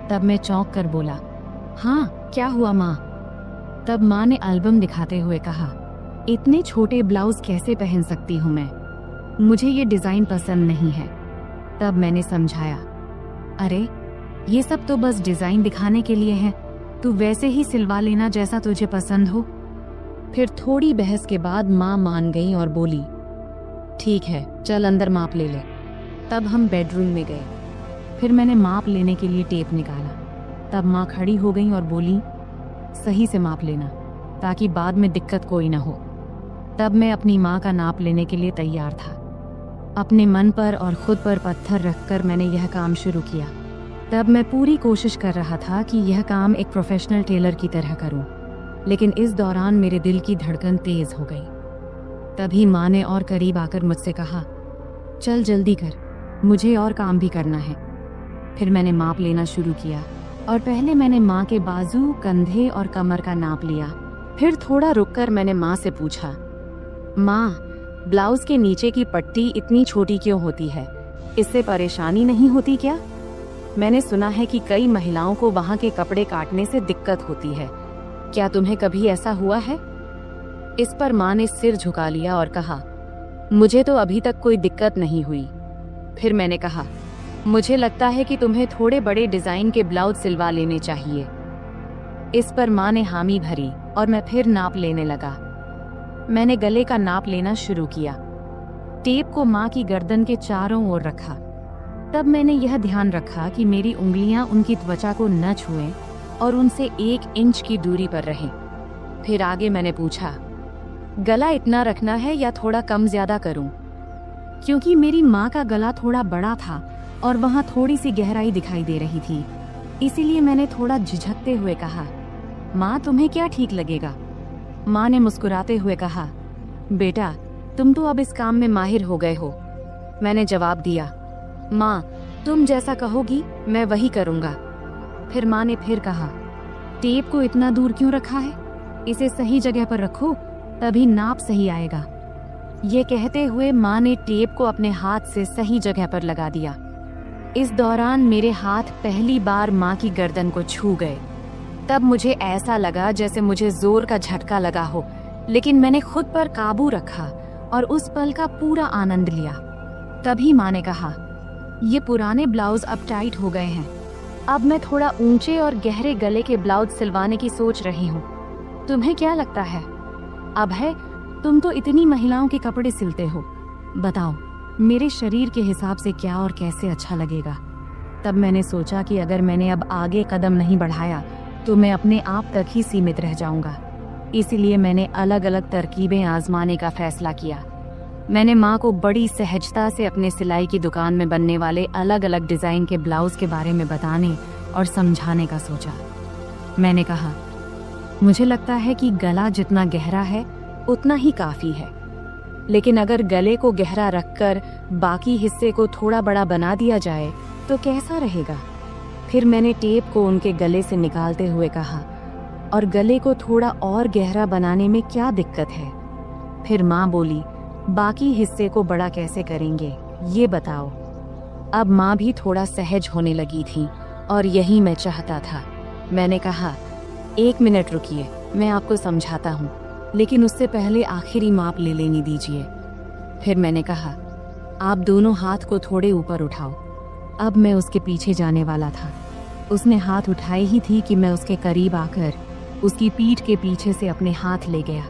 तब मैं चौंक कर बोला, हाँ क्या हुआ माँ? तब माँ ने एल्बम दिखाते हुए कहा, इतने छोटे ब्लाउज कैसे पहन सकती हूँ मैं, मुझे ये डिजाइन पसंद नहीं है। तब मैंने समझाया, अरे ये सब तो बस डिजाइन दिखाने के लिए है, तू वैसे ही सिलवा लेना जैसा तुझे पसंद हो। फिर थोड़ी बहस के बाद माँ मान गई और बोली, ठीक है चल अंदर माप ले ले। तब हम बेडरूम में गए। फिर मैंने माप लेने के लिए टेप निकाला। तब माँ खड़ी हो गई और बोली, सही से माप लेना ताकि बाद में दिक्कत कोई ना हो। तब मैं अपनी माँ का नाप लेने के लिए तैयार था। अपने मन पर और खुद पर पत्थर रखकर मैंने यह काम शुरू किया। तब मैं पूरी कोशिश कर रहा था कि यह काम एक प्रोफेशनल टेलर की तरह करूं, लेकिन इस दौरान मेरे दिल की धड़कन तेज हो गई। तभी माँ ने और करीब आकर मुझसे कहा, चल जल्दी कर, मुझे और काम भी करना है। फिर मैंने माप लेना शुरू किया और पहले मैंने माँ के बाजू, कंधे और कमर का नाप लिया। फिर थोड़ा रुककर मैंने माँ से पूछा, माँ ब्लाउज के नीचे की पट्टी इतनी छोटी क्यों होती है, इससे परेशानी नहीं होती क्या? मैंने सुना है कि कई महिलाओं को वहाँ के कपड़े काटने से दिक्कत होती है, क्या तुम्हें कभी ऐसा हुआ है? इस पर माँ ने सिर झुका लिया और कहा, मुझे तो अभी तक कोई दिक्कत नहीं हुई। फिर मैंने कहा, मुझे लगता है कि तुम्हें थोड़े बड़े डिजाइन के ब्लाउज सिलवा लेने चाहिए। इस पर माँ ने हामी भरी और मैं फिर नाप लेने लगा। मैंने गले का नाप लेना शुरू किया। टेप को माँ की गर्दन के चारों ओर रखा। तब मैंने यह ध्यान रखा कि मेरी उंगलियां उनकी त्वचा को न छुएं और उनसे 1 इंच की दूरी पर रहें। फिर आगे मैंने पूछा, गला इतना रखना है या थोड़ा कम ज्यादा करूं? क्योंकि मेरी माँ का गला थोड़ा बड़ा था और वहाँ थोड़ी सी गहराई दिखाई दे रही थी, इसीलिए मैंने थोड़ा झिझकते हुए कहा, माँ तुम्हें क्या ठीक लगेगा? माँ ने मुस्कुराते हुए कहा, बेटा तुम तो अब इस काम में माहिर हो गए हो। मैंने जवाब दिया, माँ तुम जैसा कहोगी मैं वही करूँगा। फिर माँ ने फिर कहा, टेप को इतना दूर क्यों रखा है, इसे सही जगह पर रखो तभी नाप सही आएगा। ये कहते हुए माँ ने टेप को अपने हाथ से सही जगह पर लगा दिया। इस दौरान मेरे हाथ पहली बार माँ की गर्दन को छू गए। तब मुझे ऐसा लगा जैसे मुझे जोर का झटका लगा हो, लेकिन मैंने खुद पर काबू रखा और उस पल का पूरा आनंद लिया। तभी माँ ने कहा, ये पुराने ब्लाउज अब टाइट हो गए हैं, अब मैं थोड़ा ऊंचे और गहरे गले के ब्लाउज सिलवाने की सोच रही हूँ। तुम्हें क्या लगता है? अभय तुम तो इतनी महिलाओं के कपड़े सिलते हो, बताओ मेरे शरीर के हिसाब से क्या और कैसे अच्छा लगेगा। तब मैंने सोचा कि अगर मैंने अब आगे कदम नहीं बढ़ाया तो मैं अपने आप तक ही सीमित रह जाऊंगा। इसीलिए मैंने अलग अलग तरकीबें आजमाने का फैसला किया। मैंने माँ को बड़ी सहजता से अपने सिलाई की दुकान में बनने वाले अलग अलग डिजाइन के ब्लाउज के बारे में बताने और समझाने का सोचा। मैंने कहा, मुझे लगता है कि गला जितना गहरा है उतना ही काफी है, लेकिन अगर गले को गहरा रखकर बाकी हिस्से को थोड़ा बड़ा बना दिया जाए तो कैसा रहेगा? फिर मैंने टेप को उनके गले से निकालते हुए कहा, और गले को थोड़ा और गहरा बनाने में क्या दिक्कत है? फिर माँ बोली, बाकी हिस्से को बड़ा कैसे करेंगे ये बताओ। अब माँ भी थोड़ा सहज होने लगी थी और यही मैं चाहता था। मैंने कहा, 1 मिनट रुकिए, मैं आपको समझाता हूँ, लेकिन उससे पहले आखिरी माप ले लेने दीजिए। फिर मैंने कहा, आप दोनों हाथ को थोड़े ऊपर उठाओ। अब मैं उसके पीछे जाने वाला था। उसने हाथ उठाए ही थी कि मैं उसके करीब आकर उसकी पीठ के पीछे से अपने हाथ ले गया।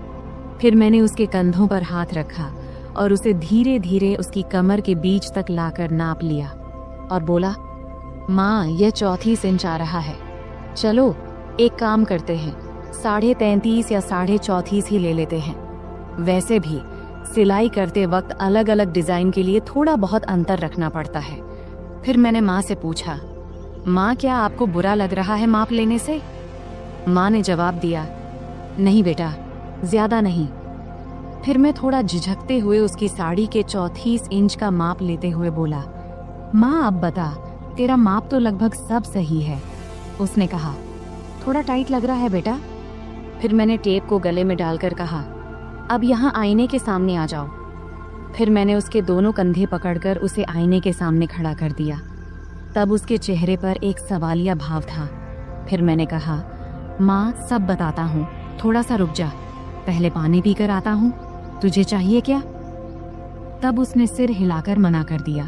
फिर मैंने उसके कंधों पर हाथ रखा और उसे धीरे धीरे उसकी कमर के बीच तक लाकर नाप लिया और बोला, माँ, यह 34 इंच आ रहा है। चलो एक काम करते हैं, 33.5 या 34.5 ही ले लेते हैं। वैसे भी सिलाई करते वक्त अलग अलग डिजाइन के लिए थोड़ा बहुत अंतर रखना पड़ता है। फिर मैंने माँ से पूछा, माँ, क्या आपको बुरा लग रहा है माप लेने से? माँ ने जवाब दिया, नहीं बेटा, ज्यादा नहीं। फिर मैं थोड़ा झिझकते हुए उसकी साड़ी के 34 इंच का माप लेते हुए बोला, माँ अब बता, तेरा माप तो लगभग सब सही है। उसने कहा, थोड़ा टाइट लग रहा है बेटा। फिर मैंने टेप को गले में डालकर कहा, अब यहाँ आईने के सामने आ जाओ। फिर मैंने उसके दोनों कंधे पकड़कर उसे आईने के सामने खड़ा कर दिया। तब उसके चेहरे पर एक सवालिया भाव था। फिर मैंने कहा, माँ, सब बताता हूँ, थोड़ा सा रुक जा, पहले पानी पीकर आता हूँ, तुझे चाहिए क्या? तब उसने सिर हिलाकर मना कर दिया।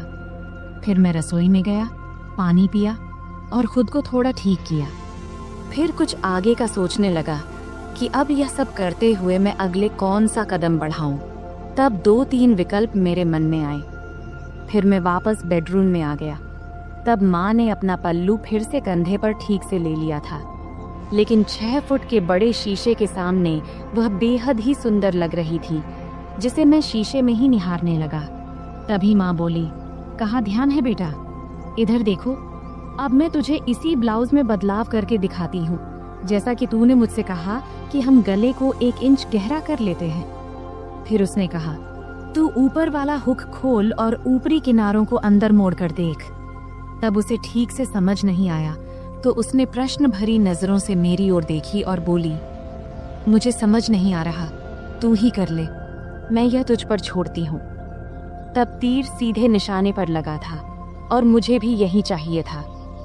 फिर मैं रसोई में गया, पानी पिया और खुद को थोड़ा ठीक किया। फिर कुछ आगे का सोचने लगा कि अब यह सब करते हुए मैं अगले कौन सा कदम बढ़ाऊं। तब 2-3 विकल्प मेरे मन में आए। फिर मैं वापस बेडरूम में आ गया। तब माँ ने अपना पल्लू फिर से कंधे पर ठीक से ले लिया था, लेकिन 6 फुट के बड़े शीशे के सामने वह बेहद ही सुंदर लग रही थी, जिसे मैं शीशे में ही निहारने लगा। तभी माँ बोली, कहाँ ध्यान है बेटा, इधर देखो, अब मैं तुझे इसी ब्लाउज में बदलाव करके दिखाती हूँ, जैसा कि तूने मुझसे कहा कि हम गले को 1 इंच गहरा कर लेते हैं। फिर उसने कहा, तू ऊपर वाला हुक खोल और ऊपरी किनारों को अंदर मोड़ कर देख। तब उसे ठीक से समझ नहीं आया, तो उसने प्रश्न भरी नजरों से मेरी ओर देखी और बोली, मुझे समझ नहीं आ रहा, तू ही कर ले, मैं यह तुझ पर छोड़ती हूँ। तब तीर सीधे निशाने पर लगा था और मुझे भी यही चाहिए था।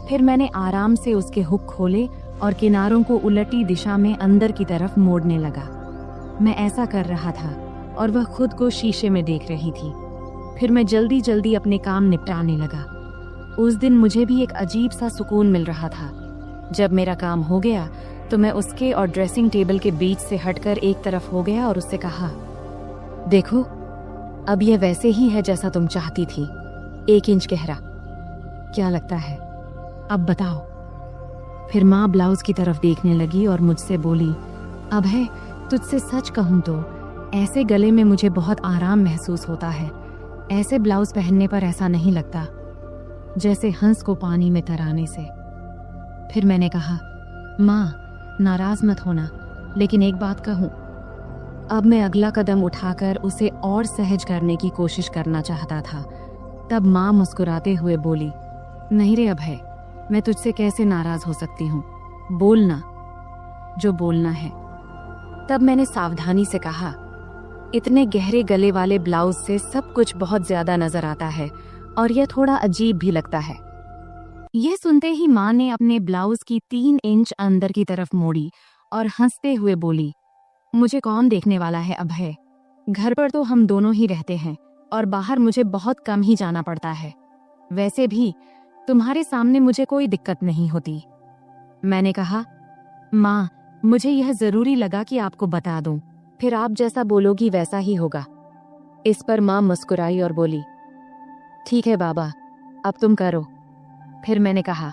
फिर मैंने आराम से उसके हुक खोले और किनारों को उलटी दिशा में अंदर की तरफ मोड़ने लगा। मैं ऐसा कर रहा था और वह खुद को शीशे में देख रही थी। फिर मैं जल्दी जल्दी अपने काम निपटाने लगा। उस दिन मुझे भी एक अजीब सा सुकून मिल रहा था। जब मेरा काम हो गया तो मैं उसके और ड्रेसिंग टेबल के बीच से हटकर एक तरफ हो गया और उससे कहा, देखो, अब यह वैसे ही है जैसा तुम चाहती थी, 1 इंच गहरा। क्या लगता है, अब बताओ। फिर माँ ब्लाउज की तरफ देखने लगी और मुझसे बोली, अब है, तुझसे सच कहूँ तो ऐसे गले में मुझे बहुत आराम महसूस होता है। ऐसे ब्लाउज पहनने पर ऐसा नहीं लगता जैसे हंस को पानी में तराने से। फिर मैंने कहा, माँ, नाराज मत होना, लेकिन एक बात कहूँ। अब मैं अगला कदम उठाकर उसे और सहज करने की कोशिश करना चाहता था। तब माँ मुस्कुराते हुए बोली, नहीं रे अभय, मैं तुझसे कैसे नाराज हो सकती हूँ, बोलना जो बोलना है। तब मैंने सावधानी से कहा, इतने गहरे गले वाले ब्लाउज से सब कुछ बहुत ज्यादा नजर आता है और यह थोड़ा अजीब भी लगता है। यह सुनते ही माँ ने अपने ब्लाउज की 3 इंच अंदर की तरफ मोड़ी और हंसते हुए बोली, मुझे कौन देखने वाला है अभय, घर पर तो हम दोनों ही रहते हैं और बाहर मुझे बहुत कम ही जाना पड़ता है। वैसे भी तुम्हारे सामने मुझे कोई दिक्कत नहीं होती। मैंने कहा, माँ, मुझे यह जरूरी लगा कि आपको बता दूं, फिर आप जैसा बोलोगी वैसा ही होगा। इस पर माँ मुस्कुराई और बोली, ठीक है बाबा, अब तुम करो। फिर मैंने कहा,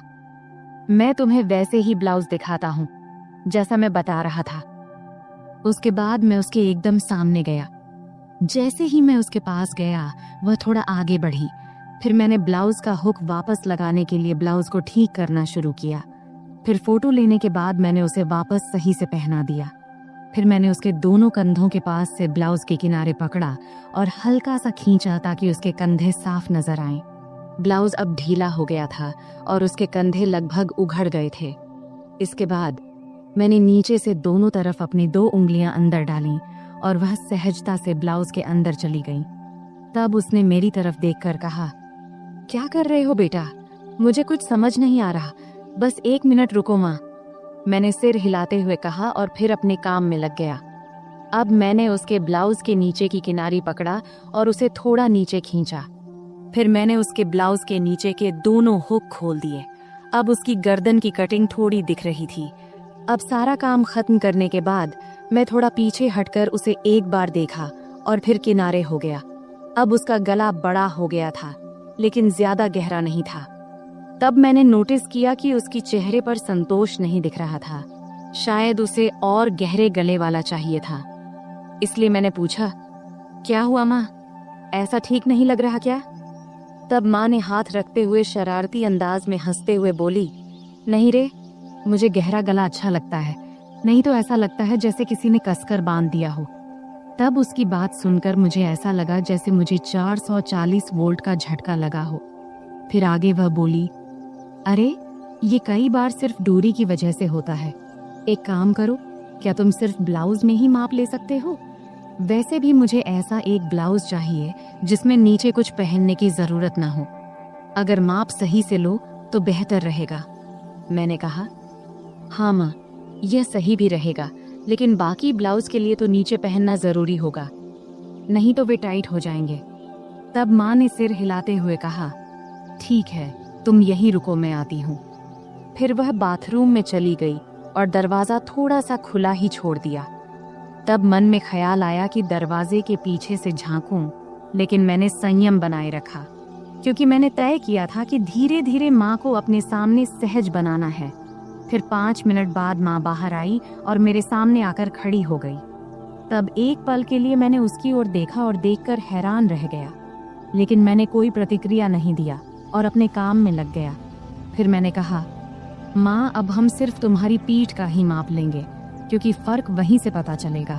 मैं तुम्हें वैसे ही ब्लाउज दिखाता हूँ जैसा मैं बता रहा था। उसके बाद मैं उसके एकदम सामने गया। जैसे ही मैं उसके पास गया, वह थोड़ा आगे बढ़ी। फिर मैंने ब्लाउज का हुक वापस लगाने के लिए ब्लाउज को ठीक करना शुरू किया। फिर फोटो लेने के बाद मैंने उसे वापस सही से पहना दिया। फिर मैंने उसके दोनों कंधों के पास से ब्लाउज के किनारे पकड़ा और हल्का सा खींचा ताकि उसके कंधे साफ नजर आएं। ब्लाउज अब ढीला हो गया था और उसके कंधे लगभग उघड़ गए थे। इसके बाद मैंने नीचे से दोनों तरफ अपनी 2 उंगलियां अंदर डालीं और वह सहजता से ब्लाउज के अंदर चली गई। तब उसने मेरी तरफ देखकर कहा, क्या कर रहे हो बेटा, मुझे कुछ समझ नहीं आ रहा, बस 1 मिनट रुको माँ। मैंने सिर हिलाते हुए कहा और फिर अपने काम में लग गया। अब मैंने उसके ब्लाउज के नीचे की किनारी पकड़ा और उसे थोड़ा नीचे खींचा। फिर मैंने उसके ब्लाउज के नीचे के दोनों हुक खोल दिए अब उसकी गर्दन की कटिंग थोड़ी दिख रही थी। अब सारा काम खत्म करने के बाद मैं थोड़ा पीछे हटकर उसे एक बार देखा और फिर किनारे हो गया। अब उसका गला बड़ा हो गया था, लेकिन ज्यादा गहरा नहीं था। तब मैंने नोटिस किया कि उसकी चेहरे पर संतोष नहीं दिख रहा था। शायद उसे और गहरे गले वाला चाहिए था। इसलिए मैंने पूछा, क्या हुआ माँ, ऐसा ठीक नहीं लग रहा क्या? तब माँ ने हाथ रखते हुए शरारती अंदाज में हंसते हुए बोली, नहीं रे, मुझे गहरा गला अच्छा लगता है, नहीं तो ऐसा लगता है जैसे किसी ने कसकर बांध दिया हो। तब उसकी बात सुनकर मुझे ऐसा लगा जैसे मुझे 440 वोल्ट का झटका लगा हो। फिर आगे वह बोली, अरे ये कई बार सिर्फ दूरी की वजह से होता है। एक काम करो, क्या तुम सिर्फ ब्लाउज में ही माप ले सकते हो? वैसे भी मुझे ऐसा एक ब्लाउज चाहिए जिसमें नीचे कुछ पहनने की जरूरत ना हो। अगर माप सही से लो तो बेहतर रहेगा। मैंने कहा, हाँ माँ, यह सही भी रहेगा, लेकिन बाकी ब्लाउज के लिए तो नीचे पहनना जरूरी होगा, नहीं तो वे टाइट हो जाएंगे। तब माँ ने सिर हिलाते हुए कहा, ठीक है, तुम यहीं रुको, मैं आती हूँ। फिर वह बाथरूम में चली गई और दरवाजा थोड़ा सा खुला ही छोड़ दिया। तब मन में ख्याल आया कि दरवाजे के पीछे से झांकूं, लेकिन मैंने संयम बनाए रखा, क्योंकि मैंने तय किया था कि धीरे धीरे माँ को अपने सामने सहज बनाना है। फिर 5 मिनट बाद माँ बाहर आई और मेरे सामने आकर खड़ी हो गई। तब एक पल के लिए मैंने उसकी ओर देखा और देखकर हैरान रह गया, लेकिन मैंने कोई प्रतिक्रिया नहीं दिया और अपने काम में लग गया। फिर मैंने कहा, माँ, अब हम सिर्फ तुम्हारी पीठ का ही माप लेंगे, क्योंकि फर्क वहीं से पता चलेगा।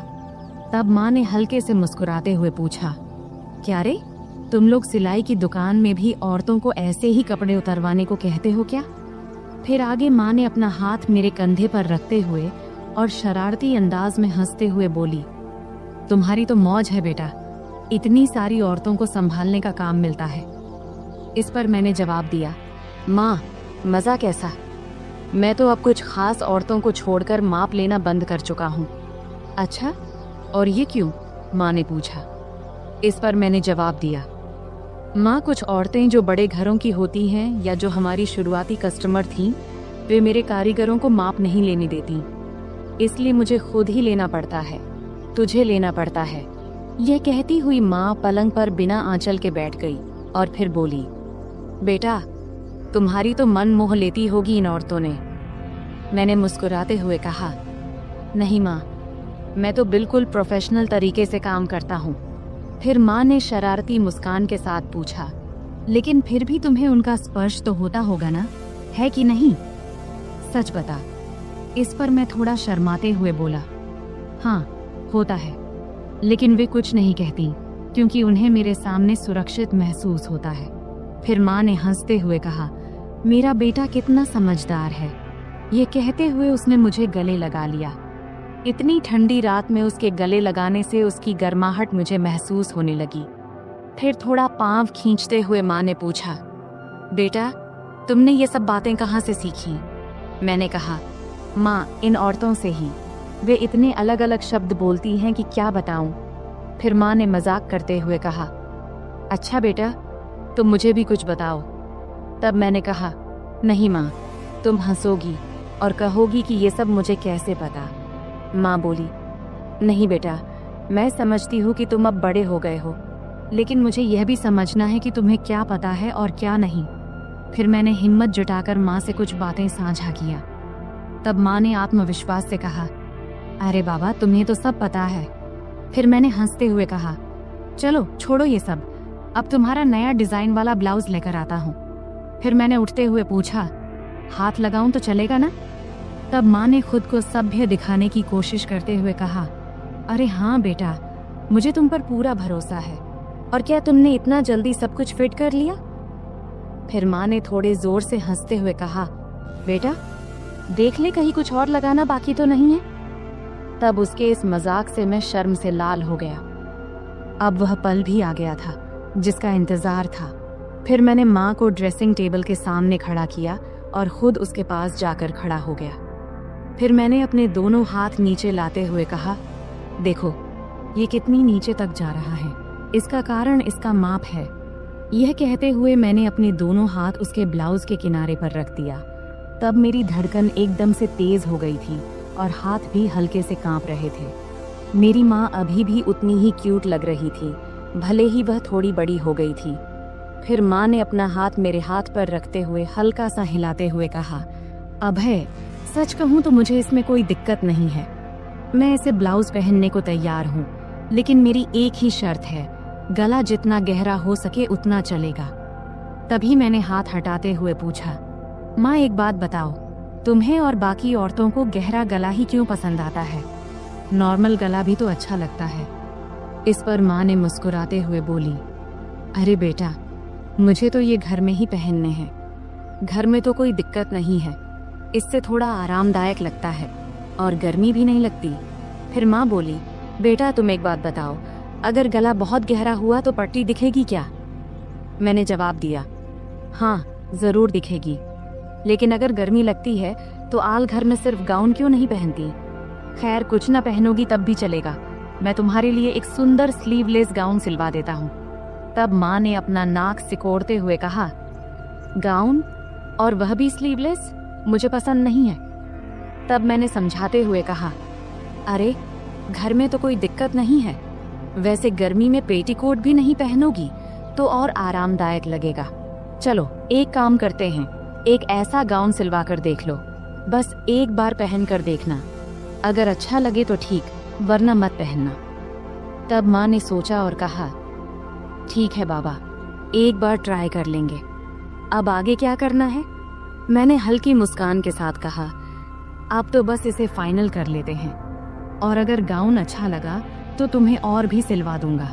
तब माँ ने हल्के से मुस्कुराते हुए पूछा, क्या रे, तुम लोग सिलाई की दुकान में भी औरतों को ऐसे ही कपड़े उतरवाने को कहते हो क्या? फिर आगे माँ ने अपना हाथ मेरे कंधे पर रखते हुए और शरारती अंदाज में हंसते हुए बोली, तुम्हारी तो मौज है बेटा, इतनी सारी औरतों को संभालने का काम मिलता है। इस पर मैंने जवाब दिया, माँ, मजा कैसा? मैं तो अब कुछ खास औरतों को छोड़कर माप लेना बंद कर चुका हूँ। अच्छा, और ये क्यों? माँ ने पूछा। इस पर मैंने जवाब दिया, माँ, कुछ औरतें जो बड़े घरों की होती हैं या जो हमारी शुरुआती कस्टमर थीं, वे मेरे कारीगरों को माप नहीं लेने देती, इसलिए मुझे खुद ही लेना पड़ता है, तुझे लेना पड़ता है। यह कहती हुई माँ पलंग पर बिना आंचल के बैठ गई और फिर बोली, बेटा, तुम्हारी तो मन मोह लेती होगी इन औरतों ने। मैंने मुस्कुराते हुए कहा, नहीं माँ, मैं तो बिल्कुल प्रोफेशनल तरीके से काम करता हूँ। फिर माँ ने शरारती मुस्कान के साथ पूछा, लेकिन फिर भी तुम्हें उनका स्पर्श तो होता होगा ना, है कि नहीं? सच बता। इस पर मैं थोड़ा शर्माते हुए बोला, हाँ, होता है, लेकिन वे कुछ नहीं कहती, क्योंकि उन्हें मेरे सामने सुरक्षित महसूस होता है। फिर माँ ने हंसते हुए कहा, मेरा बेटा कितना समझदार है। ये कहते हुए उसने मुझे गले लगा लिया। इतनी ठंडी रात में उसके गले लगाने से उसकी गर्माहट मुझे महसूस होने लगी। फिर थोड़ा पांव खींचते हुए माँ ने पूछा, बेटा, तुमने ये सब बातें कहाँ से सीखी? मैंने कहा, माँ, इन औरतों से ही। वे इतने अलग अलग शब्द बोलती हैं कि क्या बताऊं। फिर माँ ने मजाक करते हुए कहा, अच्छा बेटा, तुम मुझे भी कुछ बताओ। तब मैंने कहा, नहीं माँ, तुम हंसोगी और कहोगी कि ये सब मुझे कैसे पता। माँ बोली, नहीं बेटा, मैं समझती हूँ कि तुम अब बड़े हो गए हो, लेकिन मुझे यह भी समझना है कि तुम्हें क्या पता है और क्या नहीं। फिर मैंने हिम्मत जुटाकर माँ से कुछ बातें साझा किया। तब माँ ने आत्मविश्वास से कहा, अरे बाबा, तुम्हें तो सब पता है। फिर मैंने हंसते हुए कहा, चलो छोड़ो ये सब, अब तुम्हारा नया डिजाइन वाला ब्लाउज लेकर आता हूँ। फिर मैंने उठते हुए पूछा, हाथ लगाऊं तो चलेगा ना? तब माँ ने खुद को सभ्य दिखाने की कोशिश करते हुए कहा, अरे हाँ बेटा, मुझे तुम पर पूरा भरोसा है। और क्या तुमने इतना जल्दी सब कुछ फिट कर लिया? फिर माँ ने थोड़े जोर से हंसते हुए कहा, बेटा देख ले, कहीं कुछ और लगाना बाकी तो नहीं है। तब उसके इस मजाक से मैं शर्म से लाल हो गया। अब वह पल भी आ गया था जिसका इंतजार था। फिर मैंने माँ को ड्रेसिंग टेबल के सामने खड़ा किया और खुद उसके पास जाकर खड़ा हो गया। फिर मैंने अपने दोनों हाथ नीचे लाते हुए कहा, देखो ये कितनी नीचे तक जा रहा है, इसका कारण इसका माप है। यह कहते हुए मैंने अपने दोनों हाथ उसके ब्लाउज के किनारे पर रख दिया तब मेरी धड़कन एकदम से तेज हो गई थी और हाथ भी हल्के से कांप रहे थे। मेरी माँ अभी भी उतनी ही क्यूट लग रही थी, भले ही वह थोड़ी बड़ी हो गई थी। फिर माँ ने अपना हाथ मेरे हाथ पर रखते हुए हल्का सा हिलाते हुए कहा, अभय, सच कहूँ तो मुझे इसमें कोई दिक्कत नहीं है। मैं इसे ब्लाउज पहनने को तैयार हूँ, लेकिन मेरी एक ही शर्त है, गला जितना गहरा हो सके उतना चलेगा। तभी मैंने हाथ हटाते हुए पूछा, माँ एक बात बताओ, तुम्हें और बाकी औरतों को गहरा गला ही क्यों पसंद आता है? नॉर्मल गला भी तो अच्छा लगता है। इस पर माँ ने मुस्कुराते हुए बोली, अरे बेटा, मुझे तो ये घर में ही पहनने हैं। घर में तो कोई दिक्कत नहीं है, इससे थोड़ा आरामदायक लगता है और गर्मी भी नहीं लगती। फिर माँ बोली, बेटा तुम एक बात बताओ, अगर गला बहुत गहरा हुआ तो पट्टी दिखेगी क्या? मैंने जवाब दिया, हाँ जरूर दिखेगी, लेकिन अगर गर्मी लगती है तो आल घर में सिर्फ गाउन क्यों नहीं पहनती? खैर कुछ ना पहनोगी तब भी चलेगा, मैं तुम्हारे लिए एक सुंदर स्लीवलेस गाउन सिलवा देता हूँ। तब माँ ने अपना नाक सिकोड़ते हुए कहा, गाउन और वह भी स्लीवलेस? मुझे पसंद नहीं है। तब मैंने समझाते हुए कहा, अरे घर में तो कोई दिक्कत नहीं है, वैसे गर्मी में पेटीकोट भी नहीं पहनोगी तो और आरामदायक लगेगा। चलो एक काम करते हैं, एक ऐसा गाउन सिलवा कर देख लो, बस एक बार पहन कर देखना, अगर अच्छा लगे तो ठीक, वरना मत पहनना। तब माँ ने सोचा और कहा, ठीक है बाबा, एक बार ट्राई कर लेंगे, अब आगे क्या करना है? मैंने हल्की मुस्कान के साथ कहा, अब तो बस इसे फाइनल कर लेते हैं, और अगर गाउन अच्छा लगा तो तुम्हें और भी सिलवा दूंगा।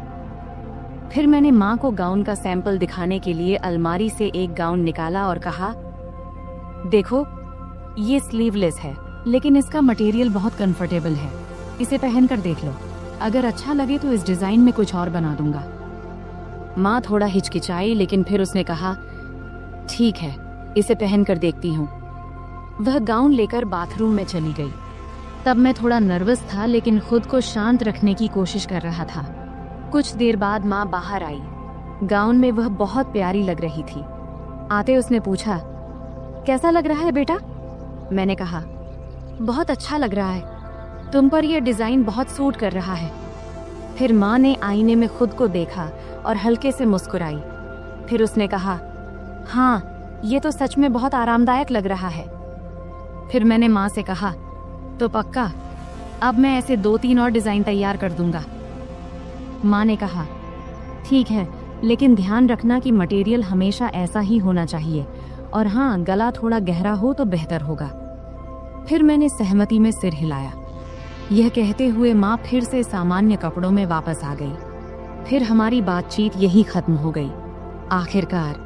फिर मैंने माँ को गाउन का सैंपल दिखाने के लिए अलमारी से एक गाउन निकाला और कहा, देखो ये स्लीवलेस है, लेकिन इसका मटेरियल बहुत कंफर्टेबल है, इसे पहन कर देख लो, अगर अच्छा लगे तो इस डिजाइन में कुछ और बना दूंगा। माँ थोड़ा हिचकिचाई, लेकिन फिर उसने कहा, ठीक है, इसे पहन कर देखती हूँ। वह गाउन लेकर बाथरूम में चली गई। तब मैं थोड़ा नर्वस था, लेकिन खुद को शांत रखने की कोशिश कर रहा था। कुछ देर बाद माँ बाहर आई। गाउन में वह बहुत प्यारी लग रही थी। आते उसने पूछा, कैसा लग रहा है बेटा? मैंने कहा, बहुत अच्छा लग रहा है, तुम पर यह डिजाइन बहुत सूट कर रहा है। फिर माँ ने आईने में खुद को देखा और हल्के से मुस्कुराई। फिर उसने कहा, हाँ ये तो सच में बहुत आरामदायक लग रहा है। फिर मैंने माँ से कहा, तो पक्का, अब मैं ऐसे 2-3 और डिजाइन तैयार कर दूंगा। माँ ने कहा, ठीक है, लेकिन ध्यान रखना कि मटेरियल हमेशा ऐसा ही होना चाहिए, और हाँ गला थोड़ा गहरा हो तो बेहतर होगा। फिर मैंने सहमति में सिर हिलाया। यह कहते हुए माँ फिर से सामान्य कपड़ों में वापस आ गई। फिर हमारी बातचीत यही खत्म हो गई। आखिरकार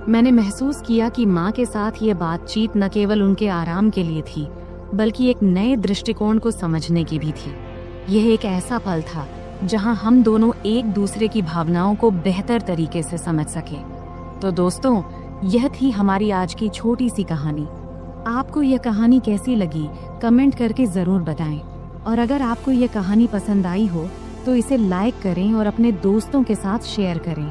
मैंने महसूस किया कि माँ के साथ ये बातचीत न केवल उनके आराम के लिए थी, बल्कि एक नए दृष्टिकोण को समझने की भी थी। यह एक ऐसा पल था जहां हम दोनों एक दूसरे की भावनाओं को बेहतर तरीके से समझ सके। तो दोस्तों, यह थी हमारी आज की छोटी सी कहानी। आपको यह कहानी कैसी लगी कमेंट करके जरूर बताएं, और अगर आपको यह कहानी पसंद आई हो तो इसे लाइक करें और अपने दोस्तों के साथ शेयर करें।